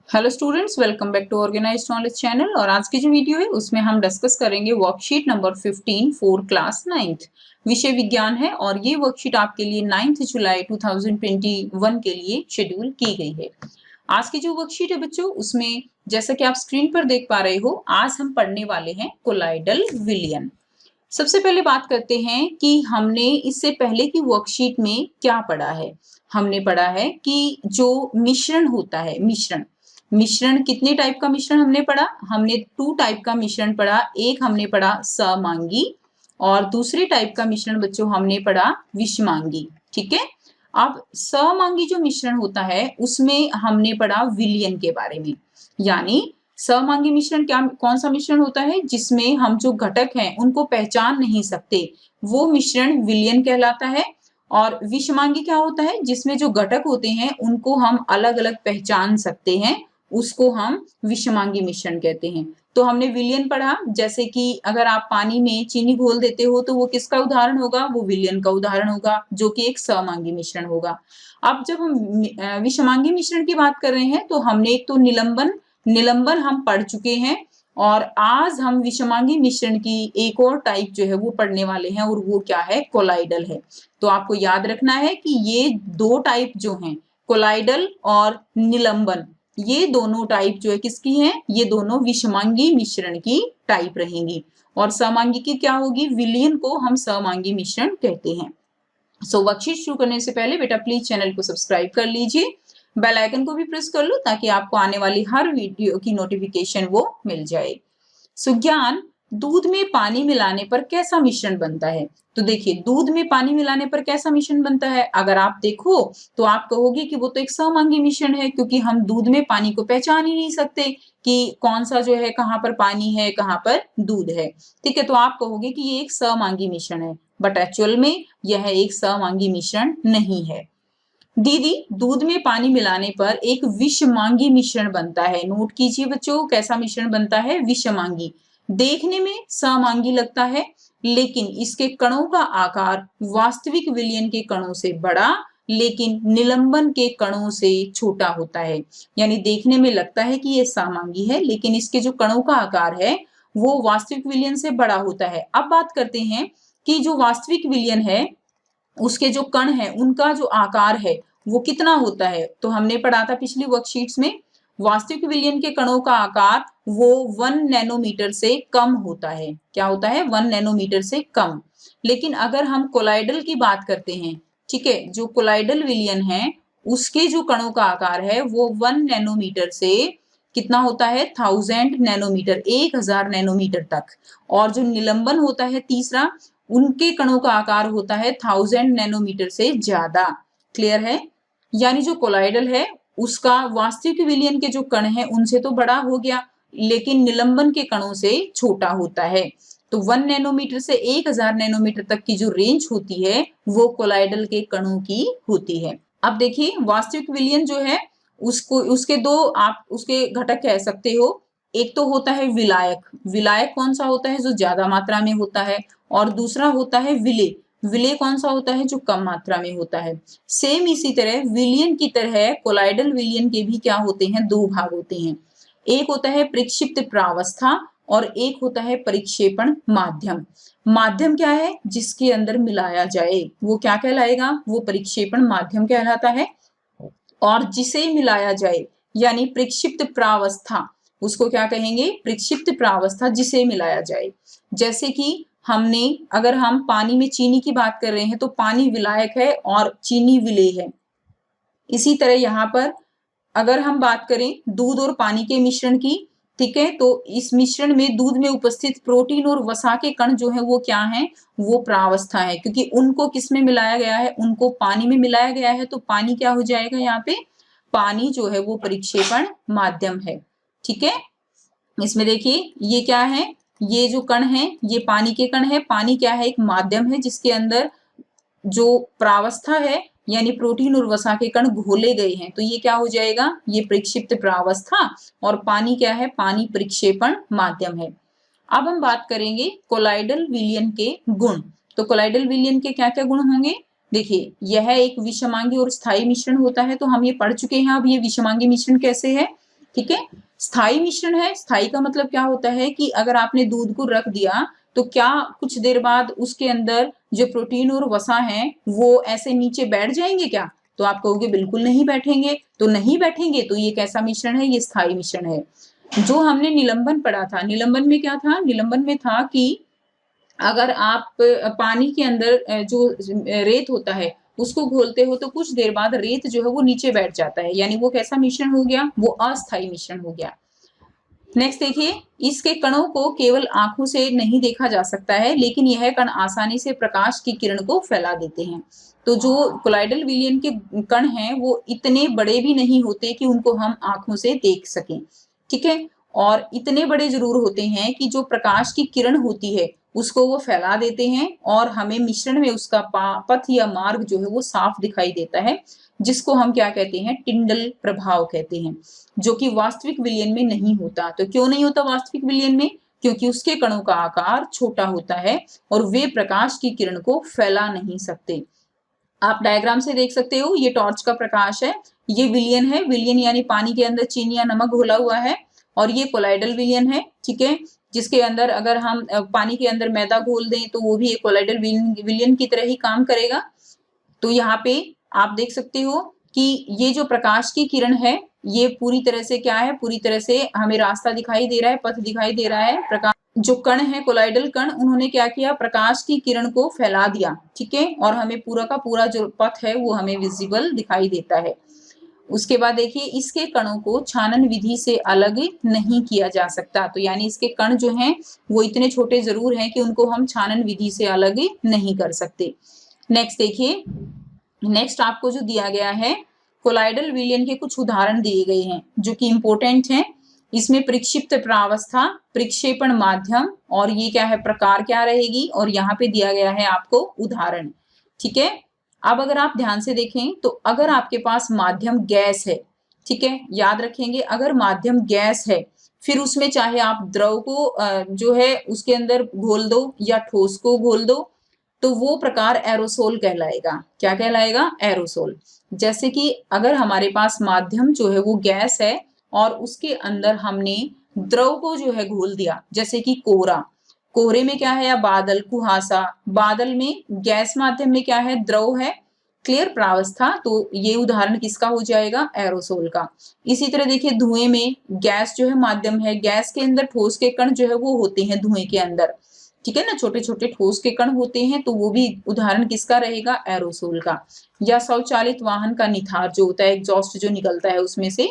Hello students, welcome back to organised knowledge channel. और आज की जो वीडियो है उसमें हम डिस्कस करेंगे worksheet number 15 for class 9th। विषय विज्ञान है और ये वर्कशीट आपके लिए 9 जुलाई 2021 के लिए शेड्यूल की गई है। आज की जो वर्कशीट है बच्चों, उसमें जैसा कि आप स्क्रीन पर देख पा रहे हो, आज हम पढ़ने वाले हैं कोलाइडल विलयन। सबसे पहले बात करते हैं कि हमने इससे पहले की वर्कशीट में क्या पढ़ा है। हमने पढ़ा है कि जो मिश्रण होता है, मिश्रण मिश्रण कितने टाइप का मिश्रण हमने पढ़ा। हमने 2 टाइप का मिश्रण पढ़ा। एक हमने पढ़ा समांगी और दूसरे टाइप का मिश्रण बच्चों हमने पढ़ा विषमांगी। ठीक है। अब समांगी जो मिश्रण होता है उसमें हमने पढ़ा विलयन के बारे में। यानी समांगी मिश्रण क्या, कौन सा मिश्रण होता है जिसमें हम जो घटक हैं उनको पहचान नहीं सकते, वो मिश्रण विलयन कहलाता है। और विषमांगी क्या होता है, जिसमें जो घटक होते हैं उनको हम अलग अलग पहचान सकते हैं, उसको हम विषमांगी मिश्रण कहते हैं। तो हमने विलयन पढ़ा, जैसे कि अगर आप पानी में चीनी घोल देते हो तो वो किसका उदाहरण होगा, वो विलयन का उदाहरण होगा, जो कि एक समांगी मिश्रण होगा। अब जब हम विषमांगी मिश्रण की बात कर रहे हैं तो हमने एक तो निलंबन निलंबन हम पढ़ चुके हैं, और आज हम विषमांगी मिश्रण की एक और टाइप जो है वो पढ़ने वाले हैं, और वो क्या है, कोलाइडल है। तो आपको याद रखना है कि ये दो टाइप जो हैं, कोलाइडल और निलंबन, ये दोनों टाइप जो है किसकी हैं, ये दोनों विषमांगी मिश्रण की टाइप रहेंगी। और समांगी की क्या होगी, विलयन को हम समांगी मिश्रण कहते हैं। सो वर्कशीट शुरू करने से पहले बेटा प्लीज चैनल को सब्सक्राइब कर लीजिए, बेल आइकन को भी प्रेस कर लो ताकि आपको आने वाली हर वीडियो की नोटिफिकेशन वो मिल जाए। सुज्ञान, दूध में पानी मिलाने पर कैसा मिश्रण बनता है। तो देखिए, दूध में पानी मिलाने पर कैसा मिश्रण बनता है, अगर आप देखो तो आप कहोगे कि वो तो एक समांगी मिश्रण है, क्योंकि हम दूध में पानी को पहचान ही नहीं सकते कि कौन सा जो है, कहाँ पर पानी है कहाँ पर दूध है। ठीक है, तो आप कहोगे कि ये एक समांगी मिश्रण है, बट एक्चुअल में यह एक समांगी मिश्रण नहीं है। दीदी, दूध में पानी मिलाने पर एक विषमांगी मिश्रण बनता है। नोट कीजिए बच्चों, कैसा मिश्रण बनता है, विषमांगी। देखने में समांगी लगता है, लेकिन इसके कणों का आकार वास्तविक विलयन के कणों से बड़ा, लेकिन निलंबन के कणों से छोटा होता है। यानी देखने में लगता है कि ये समांगी है, लेकिन इसके जो कणों का आकार है वो वास्तविक विलयन से बड़ा होता है। अब बात करते हैं कि जो वास्तविक विलयन है उसके जो कण है उनका जो आकार है वो कितना होता है। तो हमने पढ़ा था पिछली वर्कशीट्स में, वास्तविक विलयन के कणों का आकार वो 1 नैनोमीटर से कम होता है। क्या होता है, 1 नैनोमीटर से कम। लेकिन अगर हम कोलाइडल की बात करते हैं, ठीक है, जो कोलाइडल विलयन है उसके जो कणों का आकार है वो 1 नैनोमीटर से कितना होता है, 1000 नैनोमीटर, 1000 नैनोमीटर तक। और जो निलंबन होता है तीसरा, उनके कणों का आकार होता है 1000 नैनोमीटर से ज्यादा। क्लियर है। यानी जो कोलाइडल है उसका वास्तविक विलयन के जो कण है उनसे तो बड़ा हो गया, लेकिन निलंबन के कणों से छोटा होता है। तो 1 नैनोमीटर से 1000 नैनोमीटर तक की जो रेंज होती है वो कोलाइडल के कणों की होती है। अब देखिए, वास्तविक विलयन जो है उसको, उसके दो आप उसके घटक कह सकते हो। एक तो होता है विलायक। विलायक कौन सा होता है, जो ज्यादा मात्रा में होता है। और दूसरा होता है विलेय। विलेय कौन सा होता है, जो कम मात्रा में होता है। सेम इसी तरह विलयन की तरह कोलाइडल विलयन के भी क्या होते हैं, दो भाग होते हैं। एक होता है प्रक्षिप्त प्रावस्था और एक होता है परिक्षेपण माध्यम। माध्यम क्या है, जिसके अंदर मिलाया जाए वो क्या कहलाएगा, वो परिक्षेपण माध्यम कहलाता है। और जिसे मिलाया जाए यानी प्रक्षिप्त प्रावस्था, उसको क्या कहेंगे, प्रक्षिप्त प्रावस्था, जिसे मिलाया जाए। जैसे कि हमने, अगर हम पानी में चीनी की बात कर रहे हैं तो पानी विलायक है और चीनी विलेय है। इसी तरह यहाँ पर अगर हम बात करें दूध और पानी के मिश्रण की, ठीक है, तो इस मिश्रण में दूध में उपस्थित प्रोटीन और वसा के कण जो है वो क्या है, वो प्रावस्था है, क्योंकि उनको किस में मिलाया गया है, उनको पानी में मिलाया गया है। तो पानी क्या हो जाएगा यहाँ पे, पानी जो है वो परिक्षेपण माध्यम है। ठीक है। इसमें देखिए ये क्या है, ये जो कण है ये पानी के कण है। पानी क्या है, एक माध्यम है जिसके अंदर जो प्रावस्था है यानी प्रोटीन और वसा के कण घोले गए हैं। तो ये क्या हो जाएगा, ये प्रक्षिप्त प्रावस्था। और पानी क्या है, पानी परिक्षेपण माध्यम है। अब हम बात करेंगे कोलाइडल विलयन के गुण। तो कोलाइडल विलयन के क्या क्या गुण होंगे, देखिए यह एक विषमांगी और स्थायी मिश्रण होता है, तो हम ये पढ़ चुके हैं। अब ये विषमांगी मिश्रण कैसे है, ठीक है। स्थायी मिश्रण है, स्थायी का मतलब क्या होता है कि अगर आपने दूध को रख दिया तो क्या कुछ देर बाद उसके अंदर जो प्रोटीन और वसा है वो ऐसे नीचे बैठ जाएंगे क्या? तो आप कहोगे बिल्कुल नहीं बैठेंगे। तो नहीं बैठेंगे तो ये कैसा मिश्रण है? ये स्थायी मिश्रण है। जो हमने निलंबन पढ़ा था, निलंबन में क्या था? निलंबन में था कि अगर आप पानी के अंदर जो रेत होता है उसको घोलते हो तो कुछ देर बाद रेत जो है वो नीचे बैठ जाता है, यानी वो कैसा मिश्रण हो गया? वो अस्थायी मिश्रण हो गया। नेक्स्ट देखिए, इसके कणों को केवल आंखों से नहीं देखा जा सकता है, लेकिन यह कण आसानी से प्रकाश की किरण को फैला देते हैं। तो जो कोलाइडल विलयन के कण हैं वो इतने बड़े भी नहीं होते कि उनको हम आंखों से देख सकें, ठीक है। और इतने बड़े जरूर होते हैं कि जो प्रकाश की किरण होती है उसको वो फैला देते हैं और हमें मिश्रण में उसका पथ या मार्ग जो है वो साफ दिखाई देता है, जिसको हम क्या कहते हैं? टिंडल प्रभाव कहते हैं, जो कि वास्तविक विलयन में नहीं होता। तो क्यों नहीं होता वास्तविक विलयन में? क्योंकि उसके कणों का आकार छोटा होता है और वे प्रकाश की किरण को फैला नहीं सकते। आप डायग्राम से देख सकते हो, ये टॉर्च का प्रकाश है, ये विलयन है, विलयन यानी पानी के अंदर चीनी या नमक घोला हुआ है, और ये कोलाइडल विलयन है, ठीक है, जिसके अंदर अगर हम पानी के अंदर मैदा घोल दें तो वो भी एक कोलाइडल विलयन की तरह ही काम करेगा। तो यहाँ पे आप देख सकते हो कि ये जो प्रकाश की किरण है ये पूरी तरह से क्या है? पूरी तरह से हमें रास्ता दिखाई दे रहा है, पथ दिखाई दे रहा है। प्रकाश जो कण है, कोलाइडल कण, उन्होंने क्या किया? प्रकाश की किरण को फैला दिया, ठीक है, और हमें पूरा का पूरा जो पथ है वो हमें विजिबल दिखाई देता है। उसके बाद देखिए, इसके कणों को छानन विधि से अलग नहीं किया जा सकता। तो यानी इसके कण जो हैं वो इतने छोटे जरूर हैं कि उनको हम छानन विधि से अलग नहीं कर सकते। नेक्स्ट देखिए, नेक्स्ट आपको जो दिया गया है, कोलाइडल विलयन के कुछ उदाहरण दिए गए हैं जो कि इंपॉर्टेंट हैं। इसमें प्रक्षिप्त प्रावस्था, प्रक्षेपण माध्यम, और ये क्या है? प्रकार क्या रहेगी, और यहाँ पे दिया गया है आपको उदाहरण, ठीक है। अब अगर आप ध्यान से देखें तो अगर आपके पास माध्यम गैस है, ठीक है, याद रखेंगे, अगर माध्यम गैस है फिर उसमें चाहे आप द्रव को जो है उसके अंदर घोल दो या ठोस को घोल दो तो वो प्रकार एरोसोल कहलाएगा। क्या कहलाएगा? एरोसोल। जैसे कि अगर हमारे पास माध्यम जो है वो गैस है और उसके अंदर हमने द्रव को जो है घोल दिया, जैसे कि कोहरा, कोहरे में क्या है? या बादल, कुहासा, बादल में गैस, माध्यम में क्या है? द्रव है, क्लियर, प्रावस्था। तो ये उदाहरण किसका हो जाएगा? एरोसोल का। इसी तरह देखिए, धुएं में गैस जो है माध्यम है, गैस के अंदर ठोस के कण जो है वो होते हैं धुएं के अंदर, ठीक है ना, छोटे छोटे ठोस के कण होते हैं, तो वो भी उदाहरण किसका रहेगा? एरोसोल का। या स्वचालित वाहन का निथार जो होता है, एग्जॉस्ट जो निकलता है उसमें से।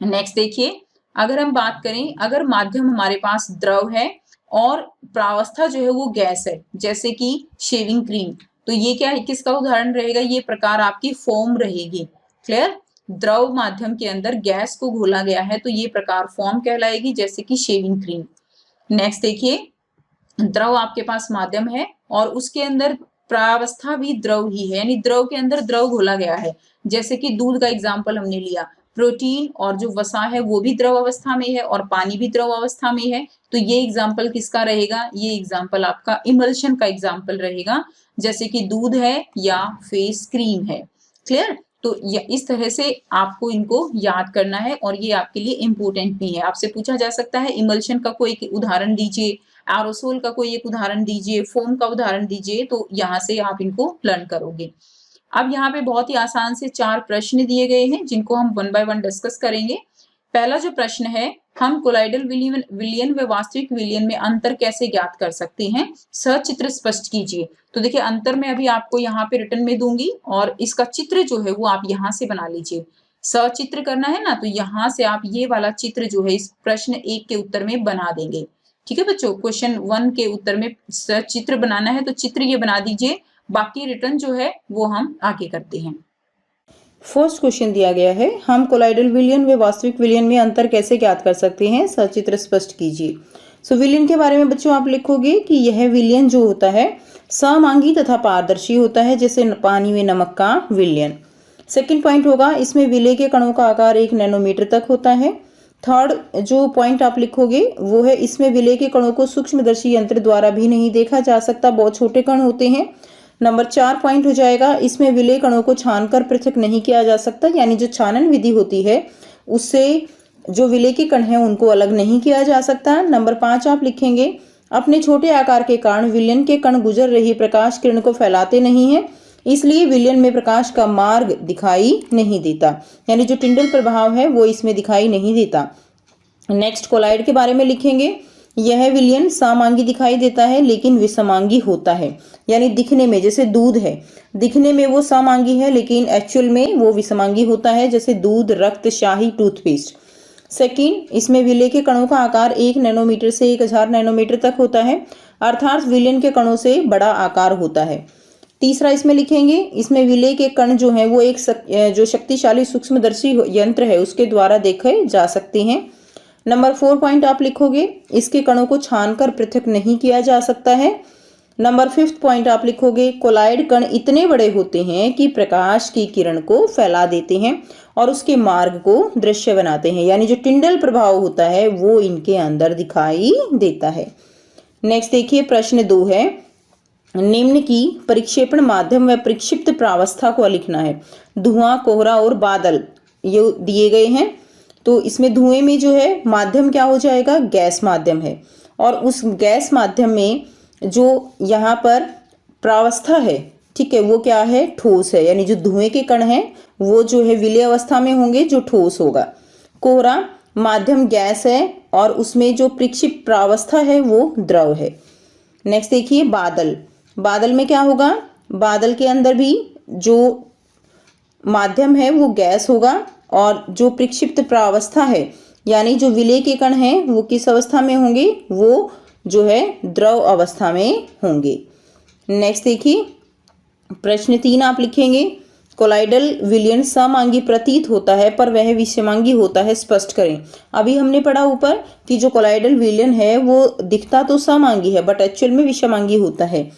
नेक्स्ट देखिए, अगर हम बात करें, अगर माध्यम हमारे पास द्रव है और प्रावस्था जो है वो गैस है, जैसे कि शेविंग क्रीम, तो ये क्या है? किसका उदाहरण रहेगा? ये प्रकार आपकी फोम रहेगी, क्लियर। द्रव माध्यम के अंदर गैस को घोला गया है तो ये प्रकार फोम कहलाएगी, जैसे कि शेविंग क्रीम। नेक्स्ट देखिए, द्रव आपके पास माध्यम है और उसके अंदर प्रावस्था भी द्रव ही है, यानी द्रव के अंदर द्रव घोला गया है, जैसे कि दूध का एग्जाम्पल हमने लिया। प्रोटीन और जो वसा है वो भी द्रव अवस्था में है और पानी भी द्रव अवस्था में है, तो ये एग्जाम्पल किसका रहेगा? ये एग्जाम्पल आपका इमल्शन का एग्जाम्पल रहेगा, जैसे कि दूध है या फेस क्रीम है, क्लियर। तो इस तरह से आपको इनको याद करना है और ये आपके लिए इंपॉर्टेंट भी है। आपसे पूछा जा सकता है इमल्शन का कोई उदाहरण दीजिए, एरोसोल का कोई एक उदाहरण दीजिए, फोम का उदाहरण दीजिए, तो यहाँ से आप इनको लर्न करोगे। अब यहाँ पे बहुत ही आसान से 4 प्रश्न दिए गए हैं जिनको हम 1 बाय 1 डिस्कस करेंगे। पहला जो प्रश्न है, हम कोलाइडल विलयन व वास्तविक विलयन में अंतर कैसे ज्ञात कर सकते हैं? सचित्र स्पष्ट कीजिए। तो देखिए, अंतर मैं अभी आपको यहाँ पे रिटर्न में दूंगी और इसका चित्र जो है वो आप यहाँ से बना लीजिए। सचित्र करना है ना, तो यहाँ से आप ये वाला चित्र जो है इस प्रश्न 1 के उत्तर में बना देंगे, ठीक है बच्चों। क्वेश्चन 1 के उत्तर में चित्र बनाना है तो चित्र ये बना दीजिए, बाकी रिटर्न जो है वो हम आगे करते हैं। फर्स्ट क्वेश्चन दिया गया है, हम कोलाइडल विलयन व वास्तविक विलयन में अंतर कैसे ज्ञात कर सकते हैं? सचित्र स्पष्ट कीजिए। सो विलयन के बारे में बच्चों आप लिखोगे कि यह विलयन जो होता है समांगी तथा पारदर्शी होता है, जैसे पानी में नमक का विलयन। सेकंड पॉइंट होगा, इसमें विलय के कणों का आकार 1 नैनोमीटर तक होता है। थर्ड जो पॉइंट आप लिखोगे वो है, इसमें विलय के कणों को सूक्ष्मदर्शी यंत्र द्वारा भी नहीं देखा जा सकता, बहुत छोटे कण होते हैं। नंबर 4 पॉइंट हो जाएगा, इसमें विलय कणों को छानकर पृथक नहीं किया जा सकता, यानी जो छानन विधि होती है उससे जो विलेय के कण हैं उनको अलग नहीं किया जा सकता। नंबर 5 आप लिखेंगे, अपने छोटे आकार के कारण विलयन के कण गुजर रही प्रकाश किरण को फैलाते नहीं हैं, इसलिए विलयन में प्रकाश का मार्ग दिखाई नहीं देता, यानी जो टिंडल प्रभाव है वो इसमें दिखाई नहीं देता। नेक्स्ट कोलाइड के बारे में लिखेंगे, यह विलयन समांगी दिखाई देता है लेकिन विषमांगी होता है, यानी दिखने में जैसे दूध है, दिखने में वो समांगी है लेकिन एक्चुअल में वो विषमांगी होता है, जैसे दूध, रक्त, शाही, टूथपेस्ट। सेकंड, इसमें विलेय के कणों का आकार 1 नैनोमीटर से 1000 नैनोमीटर तक होता है, अर्थात विलयन के कणों से बड़ा आकार होता है। तीसरा इसमें लिखेंगे, इसमें विलेय के कण जो हैं वो एक जो शक्तिशाली सूक्ष्मदर्शी यंत्र है उसके द्वारा देखे जा सकते हैं। नंबर 4 पॉइंट आप लिखोगे, इसके कणों को छानकर पृथक नहीं किया जा सकता है। नंबर 5 पॉइंट आप लिखोगे, कोलाइड कण इतने बड़े होते हैं कि प्रकाश की किरण को फैला देते हैं और उसके मार्ग को दृश्य बनाते हैं, यानी जो टिंडल प्रभाव होता है वो इनके अंदर दिखाई देता है। नेक्स्ट देखिए, प्रश्न 2 है, निम्न की परिक्षेपण माध्यम व परिक्षिप्त प्रावस्था को लिखना है। धुआं, कोहरा और बादल ये दिए गए हैं, तो इसमें धुएं में जो है माध्यम क्या हो जाएगा, गैस माध्यम है, और उस गैस माध्यम में जो यहाँ पर प्रावस्था है, ठीक है, वो क्या है, ठोस है, यानी जो धुएं के कण हैं वो जो है विलेय अवस्था में होंगे, जो ठोस होगा। कोहरा माध्यम गैस है और उसमें जो परिक्षिप्त प्रावस्था है वो द्रव है। नेक्स्ट देखिए, बादल, बादल में क्या होगा, बादल के अंदर भी जो माध्यम है वो गैस होगा और जो परिक्षिप्त प्रावस्था है यानी जो विलेय के कण हैं वो किस अवस्था में होंगे, वो जो है द्रव अवस्था में होंगे। नेक्स्ट देखिए, प्रश्न 3 आप लिखेंगे, कोलाइडल विलयन समांगी प्रतीत होता है पर वह विषमांगी होता है, स्पष्ट करें। अभी हमने पढ़ा ऊपर कि जो कोलाइडल विलयन है वो दिखता तो समांगी है बट एक्चुअल में विषमांगी होता है।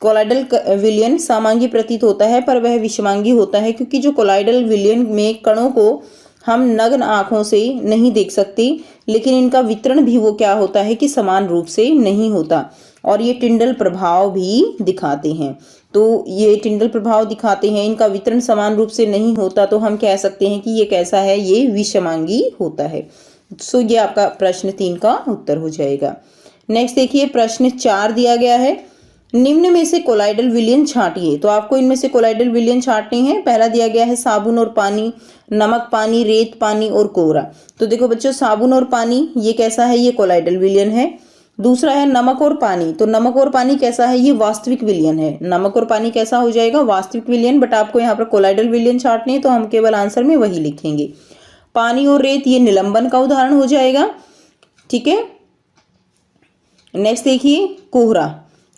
कोलाइडल विलयन समांगी प्रतीत होता है पर वह विषमांगी होता है क्योंकि जो कोलाइडल विलयन में कणों को हम नग्न आंखों से नहीं देख सकते, लेकिन इनका वितरण भी वो क्या होता है कि समान रूप से नहीं होता, और ये टिंडल प्रभाव भी दिखाते हैं। तो ये टिंडल प्रभाव दिखाते हैं, इनका वितरण समान रूप से नहीं होता, तो हम कह सकते हैं कि ये कैसा है, ये विषमांगी होता है। सो ये आपका प्रश्न 3 का उत्तर हो जाएगा। नेक्स्ट देखिए, प्रश्न 4 दिया गया है, निम्न में से कोलाइडल विलयन छांटिए। तो आपको इनमें से कोलाइडल विलयन छांटने हैं। पहला दिया गया है साबुन और पानी, नमक पानी, रेत पानी और कोहरा। तो देखो बच्चों, साबुन और पानी ये कैसा है, ये कोलाइडल विलयन है। दूसरा है नमक और पानी, तो नमक और पानी कैसा है, ये वास्तविक विलयन है। नमक और पानी कैसा हो जाएगा, वास्तविक विलयन, बट आपको यहाँ पर कोलाइडल विलयन छांटने हैं तो हम केवल आंसर में वही लिखेंगे। पानी और रेत ये निलंबन का उदाहरण हो जाएगा, ठीक है। नेक्स्ट देखिए, कोहरा,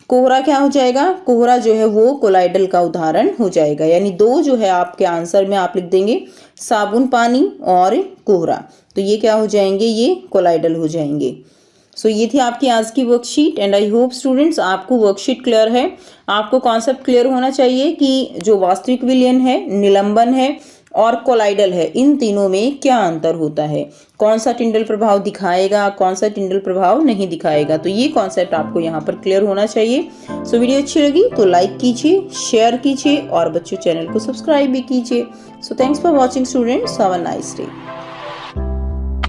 कोहरा क्या हो जाएगा, कोहरा जो है वो कोलाइडल का उदाहरण हो जाएगा, यानी 2 जो है आपके आंसर में आप लिख देंगे साबुन, पानी और कोहरा, तो ये क्या हो जाएंगे, ये कोलाइडल हो जाएंगे। सो ये थी आपकी आज की worksheet and I hope students आपको वर्कशीट क्लियर है। आपको कॉन्सेप्ट क्लियर होना चाहिए कि जो वास्तविक विलयन है, निलंबन है और कोलाइडल है, इन तीनों में क्या अंतर होता है, कौन सा टिंडल प्रभाव दिखाएगा, कौन सा टिंडल प्रभाव नहीं दिखाएगा। तो ये कॉन्सेप्ट आपको यहाँ पर क्लियर होना चाहिए। सो वीडियो अच्छी लगी तो लाइक कीजिए, शेयर कीजिए और बच्चों चैनल को सब्सक्राइब भी कीजिए। So thanks for watching students, have a nice day.